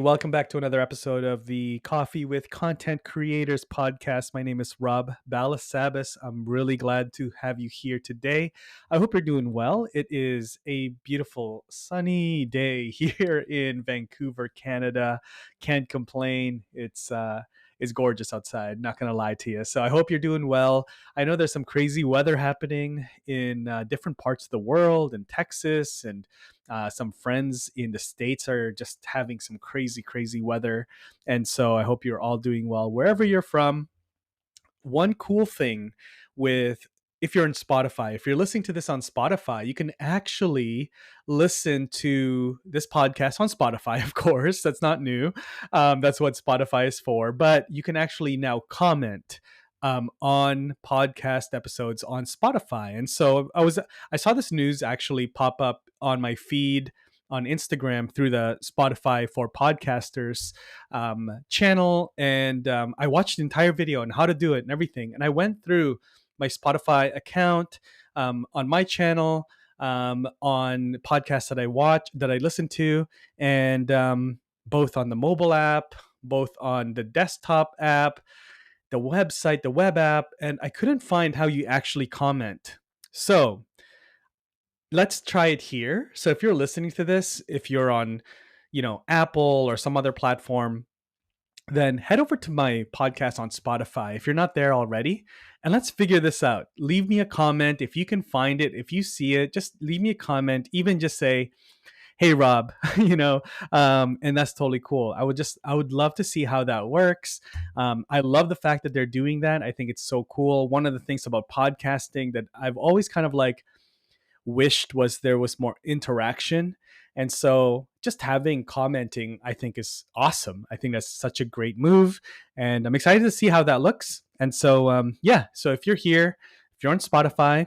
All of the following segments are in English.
welcome back to another episode of the Coffee with Content Creators podcast. My name is Rob Balasabas. I'm really glad to have you here today. I hope you're doing well. It is a beautiful sunny day here in Vancouver, Canada. Can't complain. It's gorgeous outside, not gonna lie to you. So I hope you're doing well. I know there's some crazy weather happening in different parts of the world, in Texas, and some friends in the States are just having some crazy, crazy weather. And so I hope you're all doing well wherever you're from. One cool thing with if you're in Spotify, if you're listening to this on Spotify, you can actually listen to this podcast on Spotify, of course. That's not new. That's what Spotify is for. But you can actually now comment on podcast episodes on Spotify. And so I saw this news actually pop up on my feed on Instagram through the Spotify for Podcasters channel. And I watched the entire video on how to do it and everything. And I went through my Spotify account on my channel, on podcasts that I listen to, and both on the mobile app, both on the desktop app, the website, the web app, and I couldn't find how you actually comment. So let's try it here. So if you're listening to this, if you're on, Apple or some other platform, then head over to my podcast on Spotify if you're not there already, and let's figure this out. Leave me a comment if you can find it. If you see it, just leave me a comment. Even just say, "Hey Rob," and that's totally cool. I would love to see how that works. I love the fact that they're doing that. I think it's so cool. One of the things about podcasting that I've always kind of like wished was there was more interaction. And so just having commenting, I think is awesome. I think that's such a great move. And I'm excited to see how that looks. And so, so if you're here, if you're on Spotify,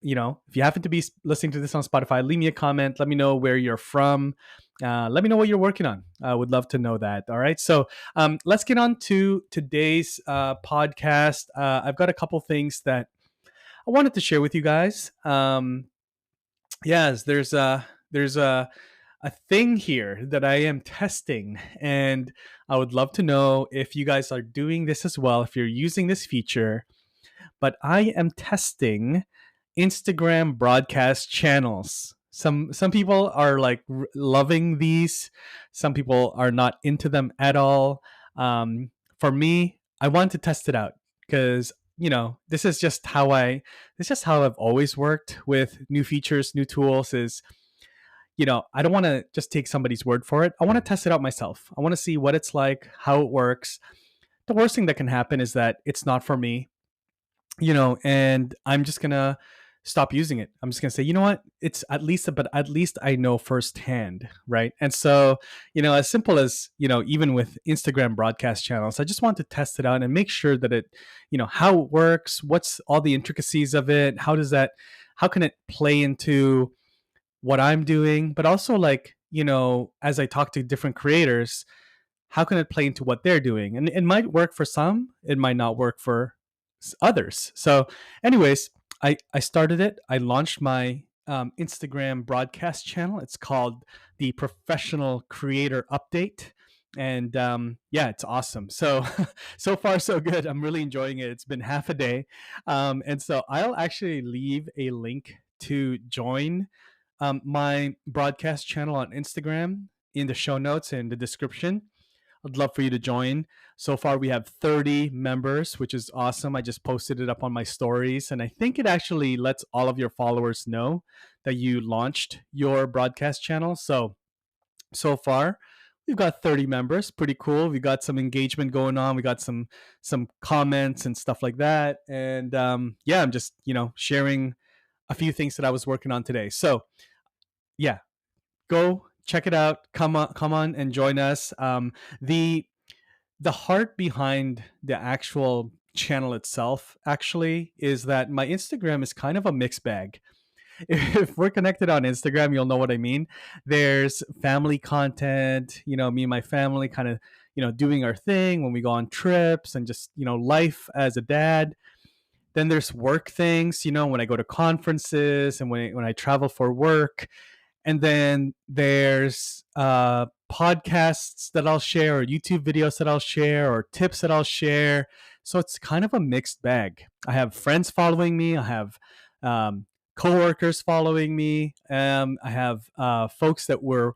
if you happen to be listening to this on Spotify, leave me a comment. Let me know where you're from. Let me know what you're working on. I would love to know that. All right. So let's get on to today's podcast. I've got a couple things that I wanted to share with you guys. Yes, there's a thing here that I am testing, and I would love to know if you guys are doing this as well, if you're using this feature. But I am testing Instagram broadcast channels. Some people are like loving these. Some people are not into them at all. For me, I want to test it out because this is just how I've always worked with new features, new tools. I don't want to just take somebody's word for it. I want to test it out myself. I want to see what it's like, how it works. The worst thing that can happen is that it's not for me, and I'm just going to stop using it. I'm just going to say, you know what? But at least I know firsthand, right? And so, as simple as, even with Instagram broadcast channels, I just want to test it out and make sure that how it works, what's all the intricacies of it, how can it play into what I'm doing, but also as I talk to different creators, how can it play into what they're doing? And it might work for some, it might not work for others. So anyways, I started it. I launched my Instagram broadcast channel. It's called the Professional Creator Update. And it's awesome. So, so far, so good. I'm really enjoying it. It's been half a day. And so I'll actually leave a link to join my broadcast channel on Instagram in the show notes and the description. I'd love for you to join. So far, we have 30 members, which is awesome. I just posted it up on my stories, and I think it actually lets all of your followers know that you launched your broadcast channel. So far, we've got 30 members. Pretty cool. We got some engagement going on. We got some comments and stuff like that. And I'm just sharing a few things that I was working on today. So yeah, go check it out. Come on and join us. The heart behind the actual channel itself actually is that my Instagram is kind of a mixed bag. If we're connected on Instagram, you'll know what I mean. There's family content, me and my family kind of, doing our thing when we go on trips and just, life as a dad. Then there's work things, when I go to conferences and when I travel for work. And then there's podcasts that I'll share, or YouTube videos that I'll share, or tips that I'll share. So it's kind of a mixed bag. I have friends following me. I have coworkers following me. I have folks that we're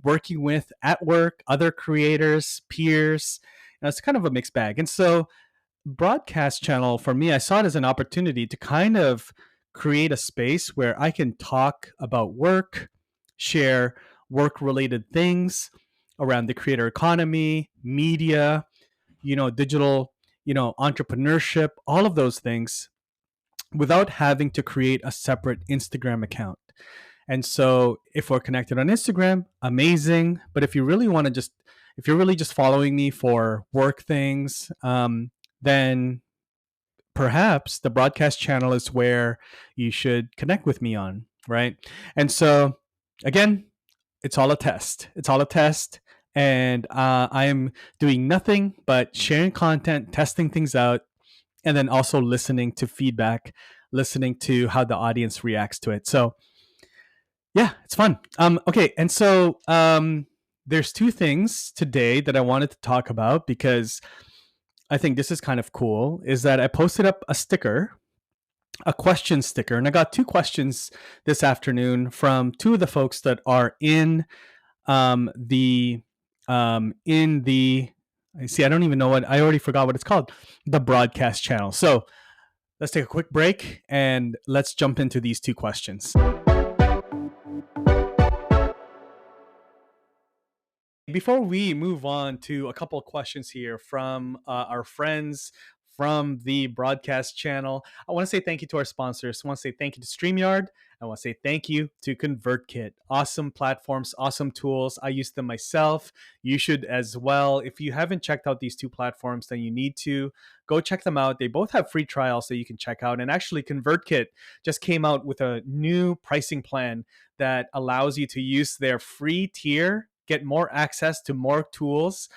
working with at work, other creators, peers. It's kind of a mixed bag. And so broadcast channel for me, I saw it as an opportunity to kind of create a space where I can talk about work, share work related things around the creator economy, media, digital, entrepreneurship, all of those things without having to create a separate Instagram account. And so if we're connected on Instagram, amazing. But if you're really just following me for work things, then perhaps the broadcast channel is where you should connect with me on, right? And so, again, it's all a test. It's all a test. And I am doing nothing but sharing content, testing things out, and then also listening to feedback, listening to how the audience reacts to it. So, yeah, it's fun. Okay, and so there's two things today that I wanted to talk about because I think this is kind of cool. Is that I posted up a sticker, a question sticker, and I got two questions this afternoon from two of the folks that are in the I see. I don't even know I already forgot what it's called. The broadcast channel. So let's take a quick break and let's jump into these two questions. Before we move on to a couple of questions here from our friends from the broadcast channel, I want to say thank you to our sponsors. I want to say thank you to Streamyard. I want to say thank you to Convertkit. Awesome platforms, awesome tools. I use them myself. You should as well. If you haven't checked out these two platforms, then you need to go check them out. They both have free trials that you can check out. And actually, Convertkit just came out with a new pricing plan that allows you to use their free tier, get more access to more tools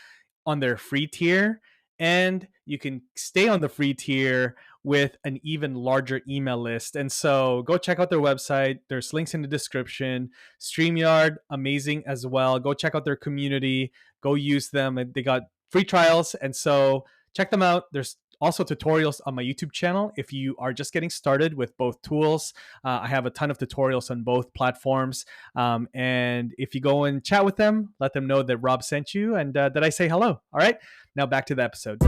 on their free tier, and you can stay on the free tier with an even larger email list. And so go check out their website. There's links in the description. StreamYard, amazing as well. Go check out their community. Go use them. They got free trials. And so check them out. There's also tutorials on my YouTube channel if you are just getting started with both tools. I have a ton of tutorials on both platforms. And if you go and chat with them, let them know that Rob sent you and that I say hello. All right, now back to the episode.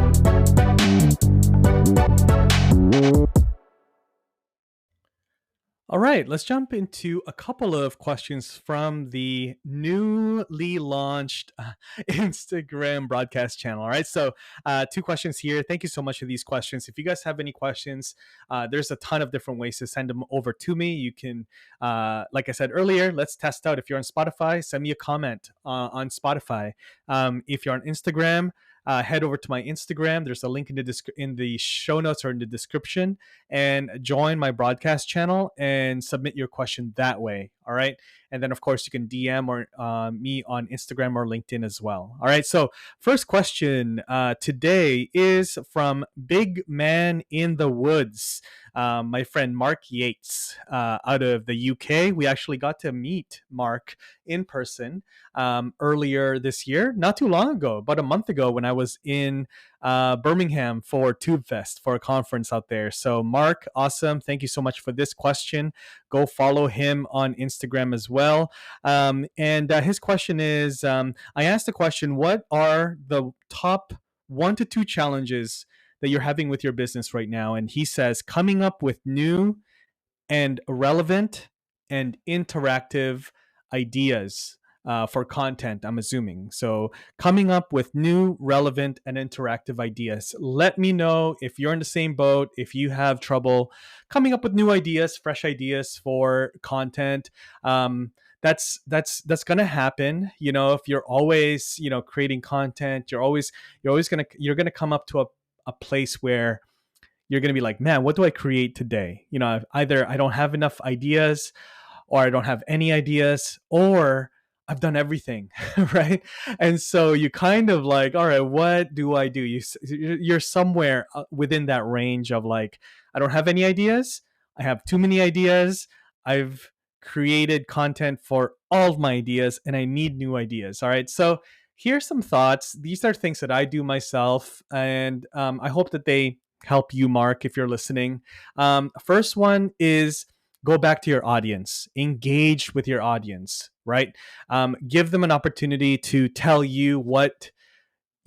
All right, let's jump into a couple of questions from the newly launched Instagram broadcast channel. All right, so two questions here. Thank you so much for these questions. If you guys have any questions, there's a ton of different ways to send them over to me. You can, like I said earlier, let's test out. If you're on Spotify, send me a comment on Spotify. If you're on Instagram, head over to my Instagram. There's a link in the show notes or in the description, and join my broadcast channel and submit your question that way. All right. And then, of course, you can DM or me on Instagram or LinkedIn as well. All right. So first question today is from Big Man in the Woods. My friend Mark Yates out of the UK. We actually got to meet Mark in person earlier this year, not too long ago, about a month ago when I was in Birmingham for TubeFest for a conference out there. So Mark, awesome. Thank you so much for this question. Go follow him on Instagram as well. And his question is, I asked the question, what are the top 1 to 2 challenges that you're having with your business right now? And he says, coming up with new and relevant and interactive ideas for content, I'm assuming. So coming up with new, relevant, and interactive ideas. Let me know if you're in the same boat, if you have trouble coming up with new ideas, fresh ideas for content. That's gonna happen. If you're always, creating content, you're gonna come up to a place where you're going to be like, man, what do I create today? Either I don't have enough ideas, or I don't have any ideas, or I've done everything, right? And so you kind of like, all right, what do I do? You're somewhere within that range of like, I don't have any ideas. I have too many ideas. I've created content for all of my ideas, and I need new ideas. All right. So here's some thoughts. These are things that I do myself, and I hope that they help you, Mark, if you're listening. First one is go back to your audience, engage with your audience, right? Give them an opportunity to tell you what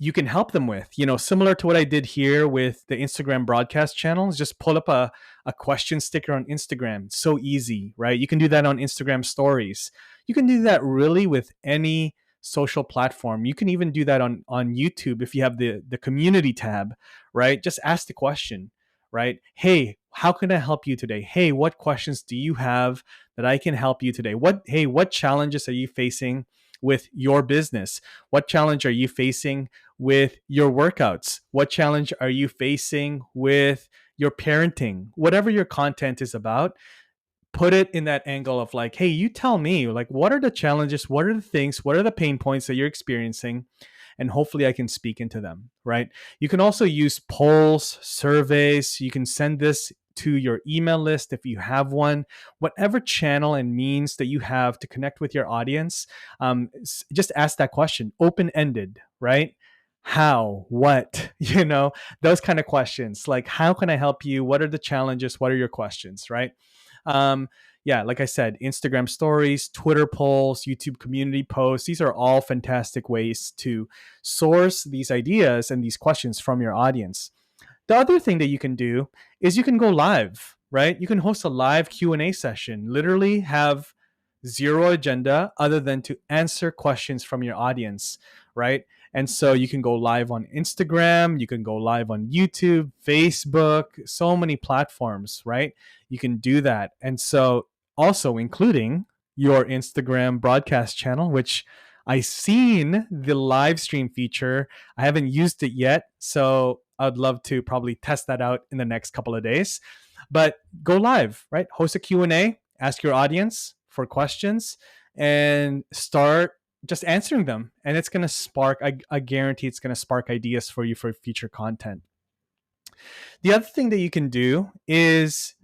you can help them with. Similar to what I did here with the Instagram broadcast channels, just pull up a question sticker on Instagram. It's so easy, right? You can do that on Instagram stories. You can do that really with any social platform. You can even do that on YouTube if you have the community tab, right? Just ask the question, right? Hey, how can I help you today? Hey, what questions do you have that I can help you today? What challenges are you facing with your business? What challenge are you facing with your workouts? What challenge are you facing with your parenting? Whatever your content is about, put it in that angle of like, hey, you tell me, like, what are the challenges? What are the things? What are the pain points that you're experiencing? And hopefully I can speak into them, right? You can also use polls, surveys. You can send this to your email list if you have one. Whatever channel and means that you have to connect with your audience, just ask that question, open-ended, right? How, what, those kind of questions. Like, how can I help you? What are the challenges? What are your questions, right? Yeah, like I said, Instagram stories, Twitter polls, YouTube community posts, these are all fantastic ways to source these ideas and these questions from your audience. The other thing that you can do is you can go live, right? You can host a live Q&A session, literally have zero agenda other than to answer questions from your audience, right? And so you can go live on Instagram, you can go live on YouTube, Facebook, so many platforms, right? You can do that. And so also including your Instagram broadcast channel, which I've seen the live stream feature. I haven't used it yet, so I'd love to probably test that out in the next couple of days. But go live, right? Host a Q&A, ask your audience for questions, and start just answering them. And it's going to spark, I guarantee it's going to spark ideas for you for future content. The other thing that you can do is,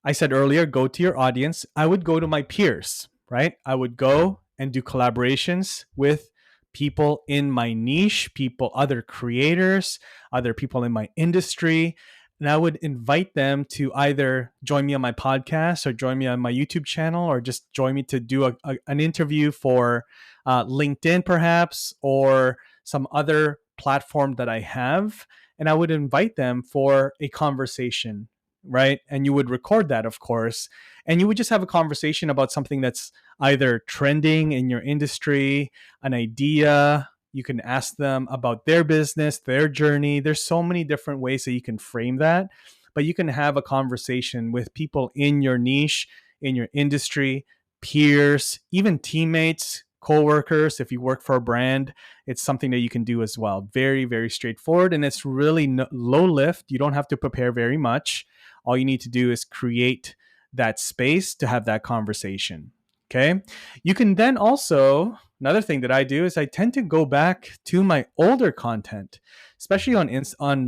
I said earlier, go to your audience. I would go to my peers, right? I would go and do collaborations with people in my niche, other creators, other people in my industry. And I would invite them to either join me on my podcast or join me on my YouTube channel or just join me to do an interview for LinkedIn perhaps, or some other platform that I have. And I would invite them for a conversation, right? And you would record that, of course. And you would just have a conversation about something that's either trending in your industry, an idea. You can ask them about their business, their journey. There's so many different ways that you can frame that, but you can have a conversation with people in your niche, in your industry, peers, even teammates, coworkers. If you work for a brand, it's something that you can do as well. Very, very straightforward. And it's really low lift. You don't have to prepare very much. All you need to do is create that space to have that conversation. Okay. You can then also, another thing that I do is I tend to go back to my older content, especially on YouTube. On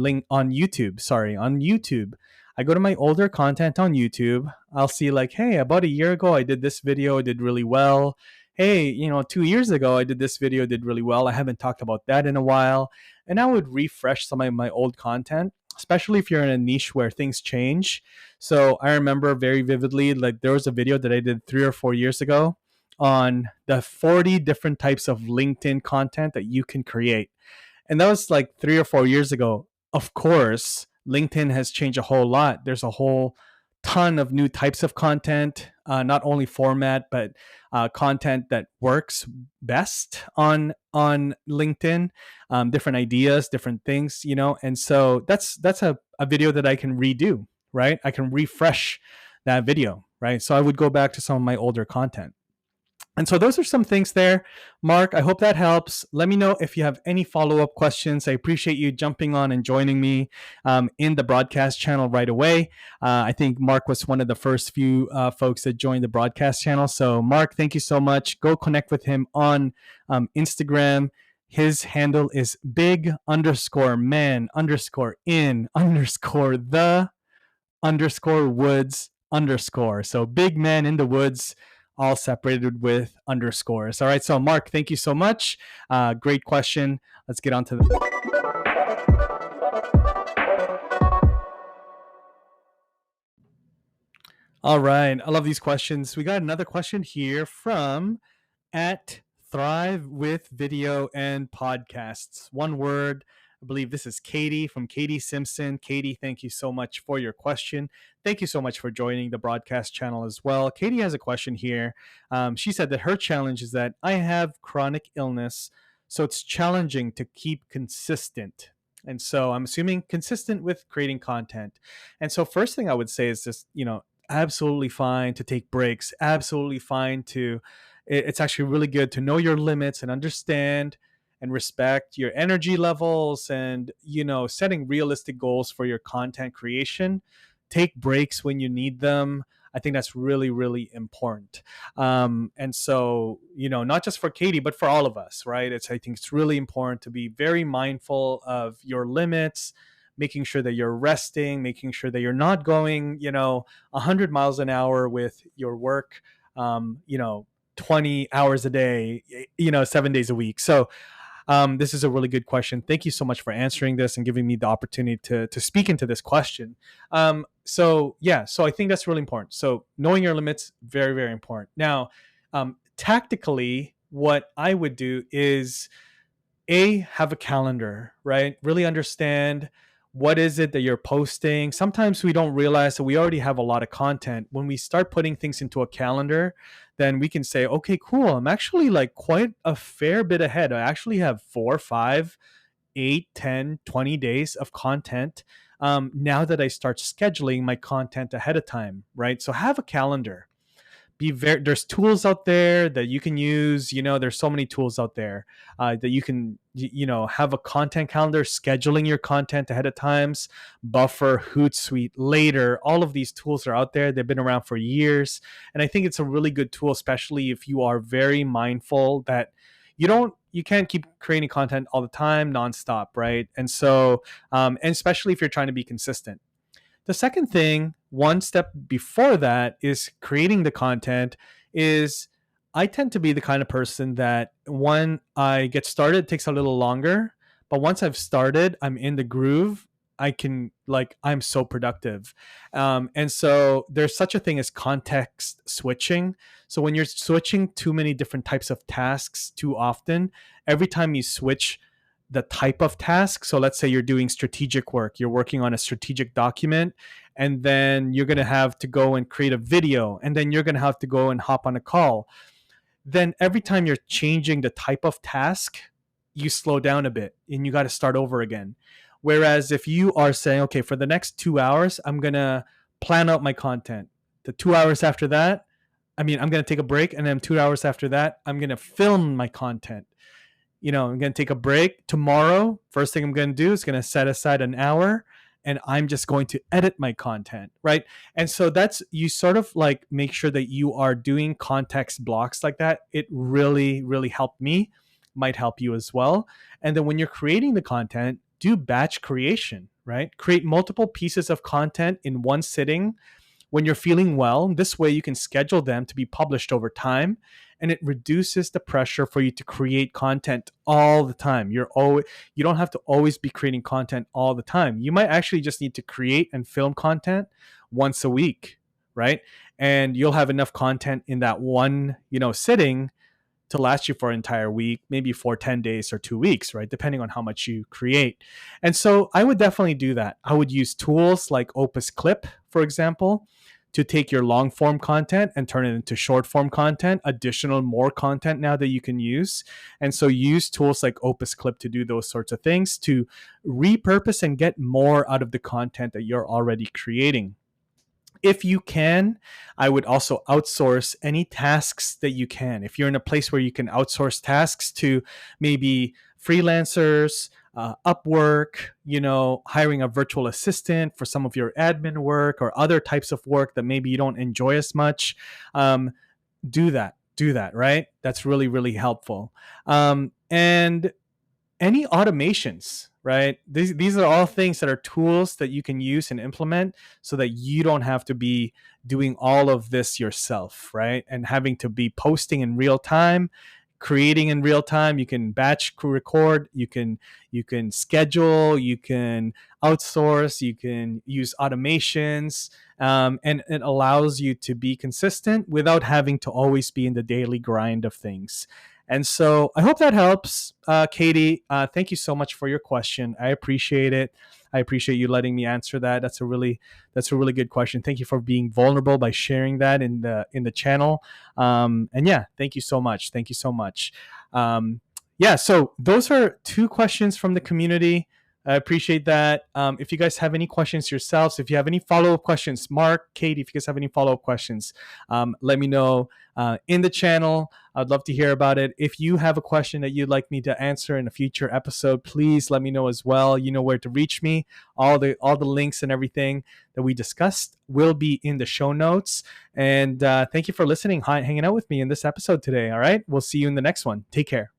YouTube. I go to my older content on YouTube. I'll see like, hey, about a year ago, I did this video, it did really well. Hey, 2 years ago, I did this video, did really well. I haven't talked about that in a while. And I would refresh some of my old content, especially if you're in a niche where things change. So I remember very vividly, like there was a video that I did 3 or 4 years ago on the 40 different types of LinkedIn content that you can create. And that was like 3 or 4 years ago. Of course, LinkedIn has changed a whole lot. There's a whole ton of new types of content, not only format, but content that works best on LinkedIn, different ideas, different things, and so that's a video that I can redo, right? I can refresh that video, right? So I would go back to some of my older content. And so those are some things there. Mark, I hope that helps. Let me know if you have any follow-up questions. I appreciate you jumping on and joining me in the broadcast channel right away. I think Mark was one of the first few folks that joined the broadcast channel. So Mark, thank you so much. Go connect with him on Instagram. His handle is big_man_in_the_woods_. So big man in the woods all separated with underscores. All right. So, Mark, thank you so much. Great question. Let's get on to the. All right. I love these questions. We got another question here from at Thrive with Video and Podcasts. One word. I believe this is Katie from Katie Simpson. Katie, thank you so much for your question. Thank you so much for joining the broadcast channel as well. Katie has a question here. She said that her challenge is that I have chronic illness, so it's challenging to keep consistent. And so I'm assuming consistent with creating content. And so first thing I would say is just, absolutely fine to take breaks, absolutely fine to it's actually really good to know your limits and understand and respect your energy levels, and setting realistic goals for your content creation. Take breaks when you need them. I think that's really, really important. And so, not just for Katie, but for all of us, right? I think it's really important to be very mindful of your limits, making sure that you're resting, making sure that you're not going, 100 miles an hour with your work, 20 hours a day, 7 days a week. So this is a really good question. Thank you so much for answering this and giving me the opportunity to speak into this question. So I think that's really important. So knowing your limits, very, very important. Now, tactically, what I would do is have a calendar, right? Really understand what is it that you're posting. Sometimes we don't realize that we already have a lot of content. When we start putting things into a calendar, then we can say, okay, cool, I'm actually like quite a fair bit ahead. I actually have 4, 5, 8, 10, 20 days of content now that I start scheduling my content ahead of time, right? So have a calendar. There's tools out there that you can use. There's so many tools out there that you can have a content calendar, scheduling your content ahead of times. Buffer, Hootsuite, Later, all of these tools are out there. They've been around for years, and I think it's a really good tool, especially if you are very mindful that you can't keep creating content all the time nonstop, right? And so and especially if you're trying to be consistent. The second thing, one step before that, is creating the content. Is I tend to be the kind of person that when I get started, it takes a little longer. But once I've started, I'm in the groove. I'm so productive. And so there's such a thing as context switching. So when you're switching too many different types of tasks too often, every time you switch the type of task. So let's say you're doing strategic work, you're working on a strategic document, and then you're going to have to go and create a video, and then you're going to have to go and hop on a call. Then every time you're changing the type of task, you slow down a bit and you got to start over again. Whereas if you are saying, okay, for the next 2 hours, I'm going to plan out my content. The 2 hours after that, I'm going to take a break. And then 2 hours after that, I'm going to film my content. I'm going to take a break tomorrow. First thing I'm going to do is going to set aside an hour, and I'm just going to edit my content, right? And so you sort of like make sure that you are doing context blocks like that. It really, really helped me, might help you as well. And then when you're creating the content, do batch creation, right? Create multiple pieces of content in one sitting when you're feeling well. This way you can schedule them to be published over time, and it reduces the pressure for you to create content all the time. You don't have to always be creating content all the time. You might actually just need to create and film content once a week, right? And you'll have enough content in that one, sitting to last you for an entire week, maybe for 10 days or 2 weeks, right? Depending on how much you create. And so I would definitely do that. I would use tools like Opus Cliip, for example, to take your long form content and turn it into short form content, more content now that you can use. And so use tools like Opus Cliip to do those sorts of things, to repurpose and get more out of the content that you're already creating. If you can, I would also outsource any tasks that you can. If you're in a place where you can outsource tasks to maybe freelancers, Upwork, hiring a virtual assistant for some of your admin work or other types of work that maybe you don't enjoy as much, do that, right? That's really, really helpful. And any automations, right? These are all things that are tools that you can use and implement so that you don't have to be doing all of this yourself, right? And having to be posting in real time, creating in real time. You can batch record, you can schedule, you can outsource, you can use automations, and it allows you to be consistent without having to always be in the daily grind of things. And so I hope that helps, Katie. Thank you so much for your question. I appreciate it. I appreciate you letting me answer that. That's a really good question. Thank you for being vulnerable by sharing that in the channel. And yeah, thank you so much. Thank you so much. Yeah, so those are two questions from the community. I appreciate that. If you guys have any questions yourselves, if you have any follow-up questions, Mark, Katie, if you guys have any follow-up questions, let me know in the channel. I'd love to hear about it. If you have a question that you'd like me to answer in a future episode, please let me know as well. You know where to reach me. All the links and everything that we discussed will be in the show notes. And thank you for listening, hanging out with me in this episode today. All right, we'll see you in the next one. Take care.